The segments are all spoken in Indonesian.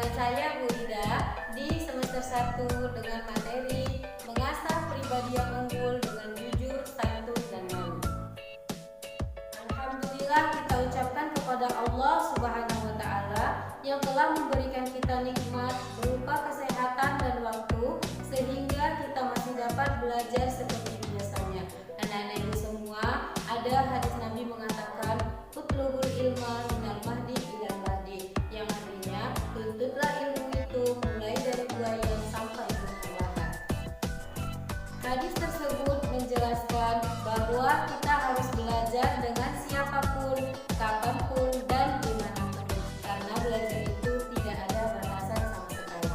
dengan saya Bu Ida di semester 1 dengan materi mengasah pribadi yang unggul dengan jujur, santun, dan malu. Alhamdulillah kita ucapkan kepada Allah Subhanahu wa Ta'ala yang telah memberikan kita nikmat berupa kesehatan dan waktu sehingga kita masih dapat belajar seperti biasanya. Anak-anak ibu semua, ada hadis Nabi mengatakan utlubul ilma minal mahdi ilal lahdi, yang artinya tuntutlah ilmu itu mulai dari buaya sampai ke tuahan. Hadis tersebut menjelaskan bahwa kita harus belajar dengan siapapun, kapanpun, dan dimanapun, karena belajar itu tidak ada batasan sama sekali.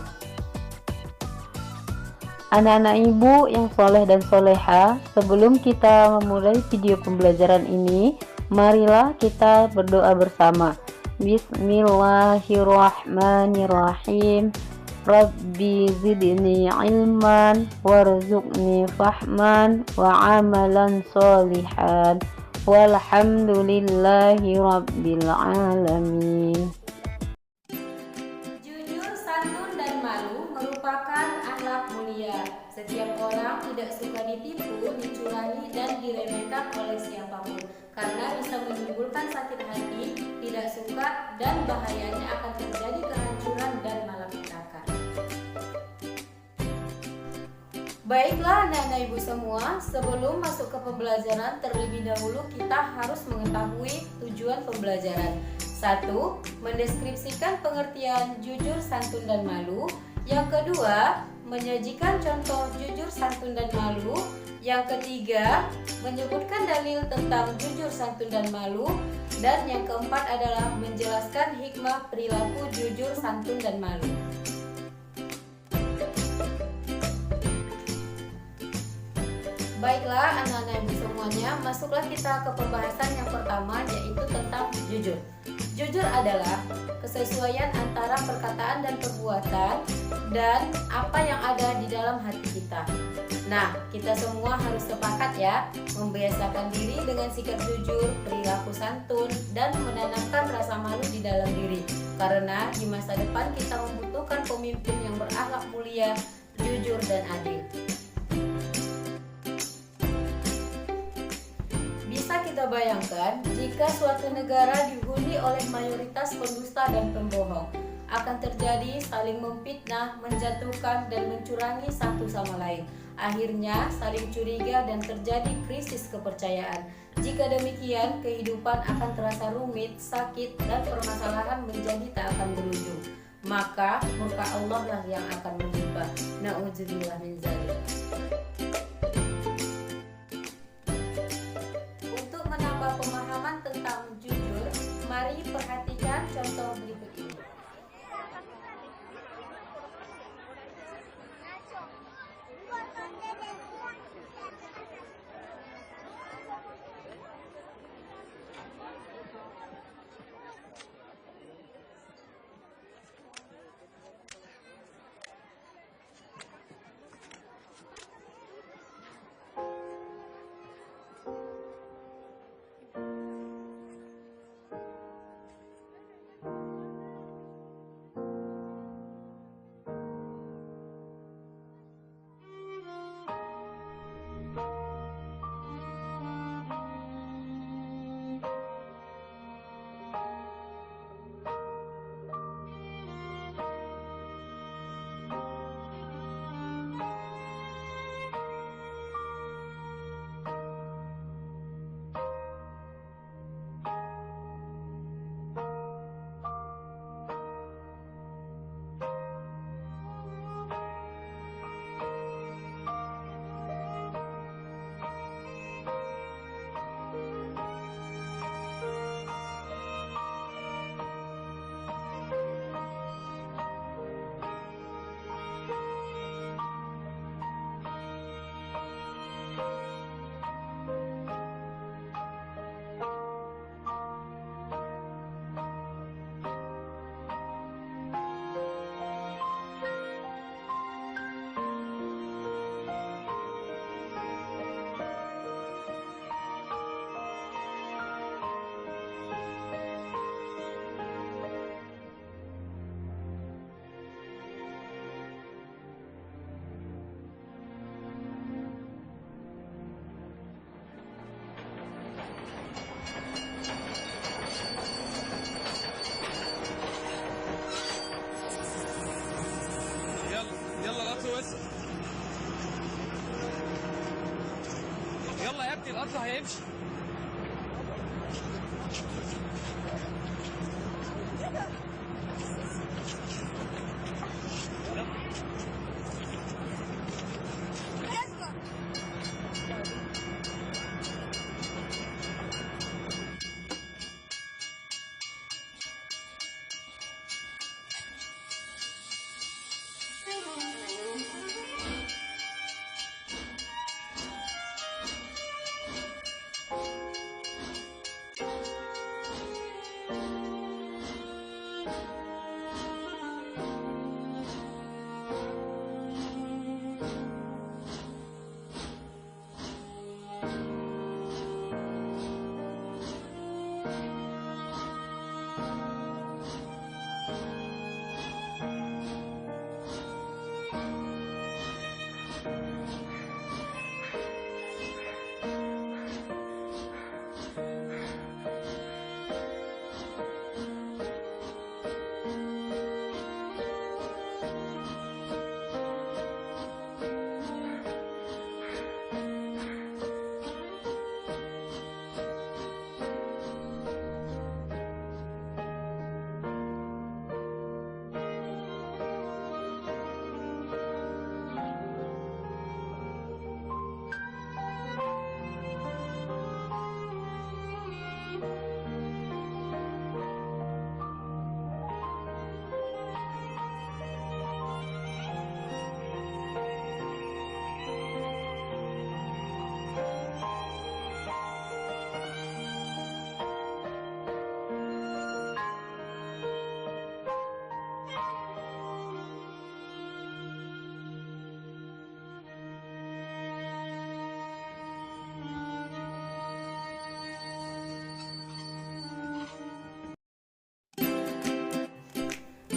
Anak-anak ibu yang soleh dan soleha, sebelum kita memulai video pembelajaran ini, marilah kita berdoa bersama. Bismillahirrahmanirrahim. Rabbi zidni ilman warzuqni fahman wa amalan solihan walhamdulillahi rabbil alamin. Jujur, santun, dan malu merupakan akhlak mulia. Setiap orang tidak suka ditipu, dicurangi, dan diremehkan oleh siapapun, karena bisa menimbulkan sakit hati, tidak suka, dan bahayanya akan terjadi kehancuran dan malapetaka. Baiklah anak-anak ibu semua, sebelum masuk ke pembelajaran terlebih dahulu kita harus mengetahui tujuan pembelajaran. 1. Mendeskripsikan pengertian jujur, santun, dan malu. Yang kedua, menyajikan contoh jujur, santun, dan malu. Yang ketiga, menyebutkan dalil tentang jujur, santun, dan malu. Dan yang keempat adalah menjelaskan hikmah perilaku jujur, santun, dan malu. Baiklah anak-anak ibu semuanya, masuklah kita ke pembahasan yang pertama, yaitu tentang jujur. Jujur adalah kesesuaian antara perkataan dan perbuatan dan apa yang ada di dalam hati kita. Nah, kita semua harus sepakat ya, membiasakan diri dengan sikap jujur, perilaku santun, dan menanamkan rasa malu di dalam diri. Karena di masa depan kita membutuhkan pemimpin yang berakhlak mulia, jujur, dan adil. Bisa kita bayangkan jika suatu negara dihuni oleh mayoritas pendusta dan pembohong, akan terjadi saling memfitnah, menjatuhkan, dan mencurangi satu sama lain. Akhirnya saling curiga dan terjadi krisis kepercayaan. Jika demikian, kehidupan akan terasa rumit, sakit, dan permasalahan menjadi tak akan berujung. Maka murka Allah lah yang akan menimpa. Na'udzubillah min dzalik. Pemahaman tentang jujur, mari perhatikan contoh berikut ini. صحيح.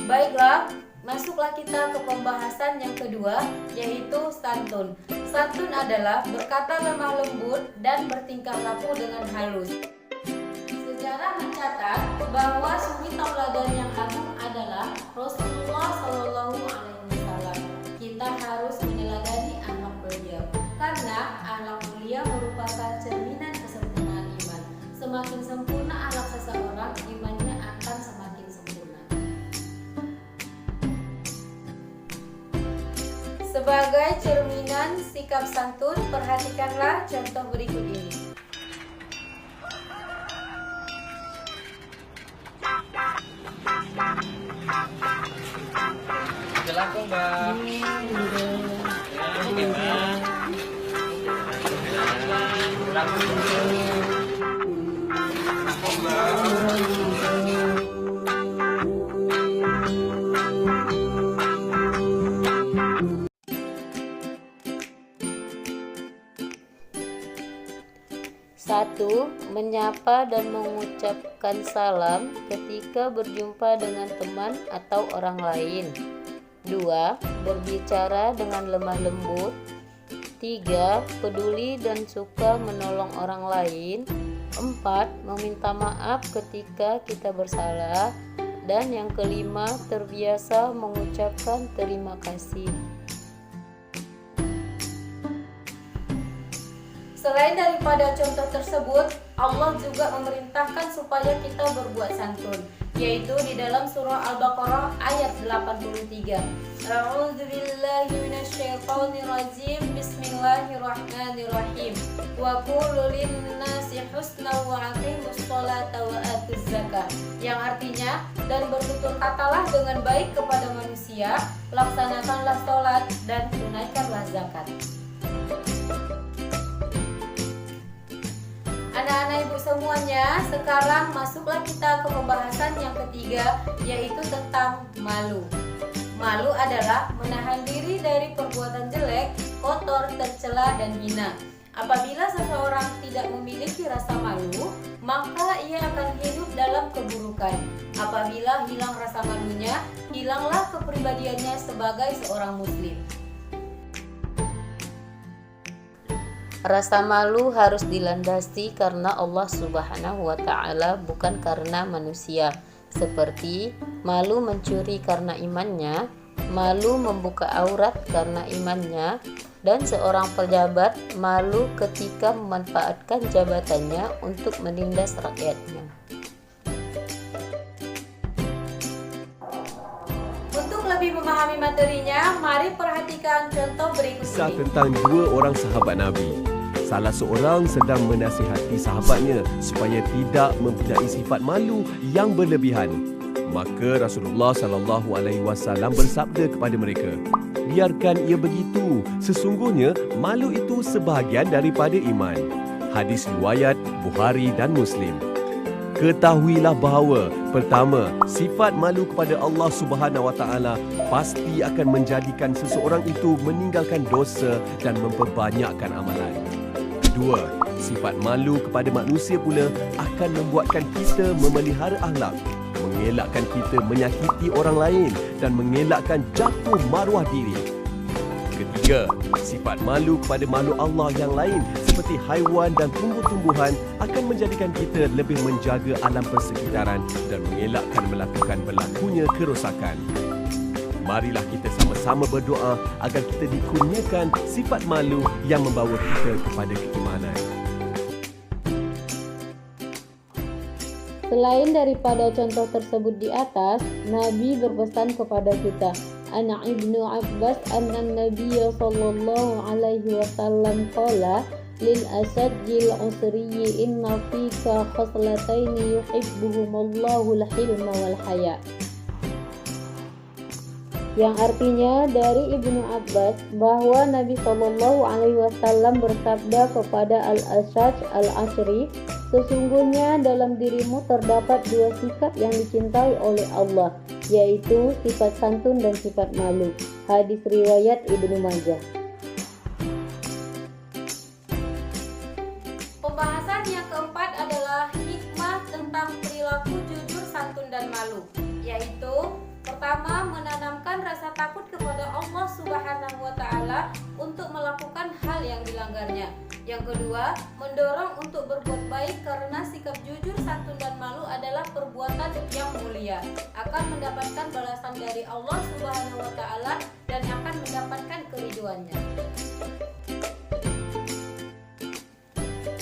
Baiklah, masuklah kita ke pembahasan yang kedua, yaitu santun. Santun adalah berkata lemah lembut dan bertingkah laku dengan halus. Sejarah mencatat bahwa suri tauladan yang agung adalah Rasulullah SAW. Kita harus meneladani akhlak beliau, karena akhlak beliau merupakan cerminan kesempurnaan iman. Semakin sempurna akhlak seseorang, imannya akan semakin sempurna. Sebagai cerminan sikap santun, perhatikanlah contoh berikut ini. Silakan, Mbak. Satu, menyapa dan mengucapkan salam ketika berjumpa dengan teman atau orang lain. 2. Berbicara dengan lemah lembut. 3. Peduli dan suka menolong orang lain. 4. Meminta maaf ketika kita bersalah. Dan yang kelima, terbiasa mengucapkan terima kasih. Selain daripada contoh tersebut, Allah juga memerintahkan supaya kita berbuat santun, yaitu di dalam surah Al-Baqarah ayat 83. A'udzubillahi minasyaitonirrajim. Bismillahirrahmanirrahim. Wa qulu linnasi husna wa aqimus sholata wa atuz zakah. Yang artinya, dan bertutur katalah dengan baik kepada manusia, laksanakanlah sholat dan tunaikanlah zakat. Anak-anak ibu semuanya, sekarang masuklah kita ke pembahasan yang ketiga, yaitu tentang malu. Malu adalah menahan diri dari perbuatan jelek, kotor, tercela, dan hina. Apabila seseorang tidak memiliki rasa malu, maka ia akan hidup dalam keburukan. Apabila hilang rasa malunya, hilanglah kepribadiannya sebagai seorang muslim. Rasa malu harus dilandasi karena Allah Subhanahu wa Ta'ala, bukan karena manusia. Seperti malu mencuri karena imannya, malu membuka aurat karena imannya, dan seorang pejabat malu ketika memanfaatkan jabatannya untuk menindas rakyatnya. Untuk lebih memahami materinya, mari perhatikan contoh berikut Kisah ini. tentang dua orang sahabat Nabi. Salah seorang sedang menasihati sahabatnya supaya tidak mempunyai sifat malu yang berlebihan. Maka Rasulullah SAW bersabda kepada mereka, "Biarkan ia begitu. Sesungguhnya malu itu sebahagian daripada iman." Hadis riwayat Bukhari dan Muslim. Ketahuilah bahawa pertama, sifat malu kepada Allah Subhanahu Wa Taala pasti akan menjadikan seseorang itu meninggalkan dosa dan memperbanyakkan amalan. Kedua, sifat malu kepada manusia pula akan membuatkan kita memelihara akhlak, mengelakkan kita menyakiti orang lain dan mengelakkan jatuh maruah diri. Ketiga, sifat malu kepada makhluk Allah yang lain seperti haiwan dan tumbuh-tumbuhan akan menjadikan kita lebih menjaga alam persekitaran dan mengelakkan melakukan berlakunya kerosakan. Marilah kita sama-sama berdoa agar kita dikurniakan sifat malu yang membawa kita kepada keimanan. Selain daripada contoh tersebut di atas, Nabi berpesan kepada kita, An Ibnu Abbas anna Nabiyya sallallahu alaihi wasallam qala lil asajjil usriyi inna fika khaslataini yuhibbuhumullahu al-hilma wal haya. Yang artinya dari Ibnu Abbas bahwa Nabi Shallallahu Alaihi Wasallam bersabda kepada Al-Ashaj Al-Ashri, sesungguhnya dalam dirimu terdapat dua sikap yang dicintai oleh Allah, yaitu sifat santun dan sifat malu. Hadis riwayat Ibnu Majah. Pembahasan yang keempat adalah hikmah tentang perilaku jujur, santun, dan malu, yaitu pertama, menanamkan rasa takut kepada Allah Subhanahu wa Ta'ala untuk melakukan hal yang dilanggarnya. Yang kedua, mendorong untuk berbuat baik karena sikap jujur, santun, dan malu adalah perbuatan yang mulia, akan mendapatkan balasan dari Allah Subhanahu wa Ta'ala dan akan mendapatkan keridhoannya.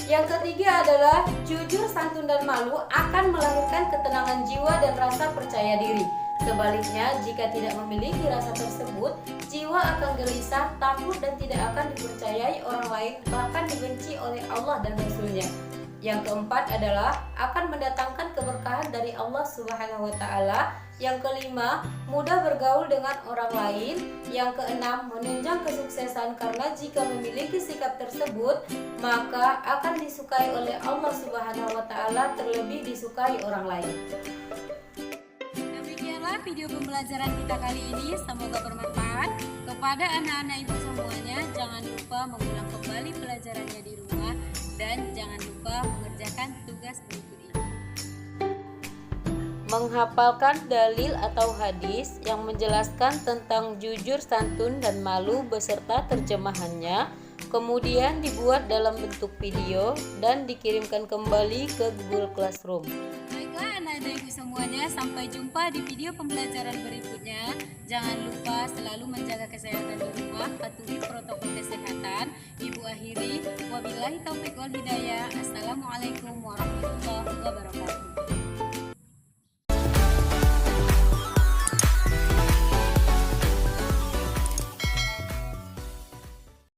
Yang ketiga adalah jujur, santun, dan malu akan melahirkan ketenangan jiwa dan rasa percaya diri. Sebaliknya, jika tidak memiliki rasa tersebut, jiwa akan gelisah, takut, dan tidak akan dipercayai orang lain, bahkan dibenci oleh Allah dan Rasul-Nya. Yang keempat adalah akan mendatangkan keberkahan dari Allah Subhanahu wa Ta'ala. Yang kelima, mudah bergaul dengan orang lain. Yang keenam, menunjang kesuksesan karena jika memiliki sikap tersebut, maka akan disukai oleh Allah Subhanahu wa Ta'ala, terlebih disukai orang lain. Demikianlah video pembelajaran kita kali ini, semoga bermanfaat. Kepada anak-anak ibu semuanya, jangan lupa mengulang kembali pelajarannya di rumah dan jangan lupa mengerjakan tugas berikut ini. Menghafalkan dalil atau hadis yang menjelaskan tentang jujur, santun, dan malu beserta terjemahannya, kemudian dibuat dalam bentuk video dan dikirimkan kembali ke Google Classroom. Baiklah anak-anak ibu semuanya, sampai jumpa di video pembelajaran berikutnya. Jangan lupa selalu menjaga kesehatan di rumah, patuhi protokol kesehatan. Ibu akhiri, wabillahi taufiq wal hidayah. Assalamualaikum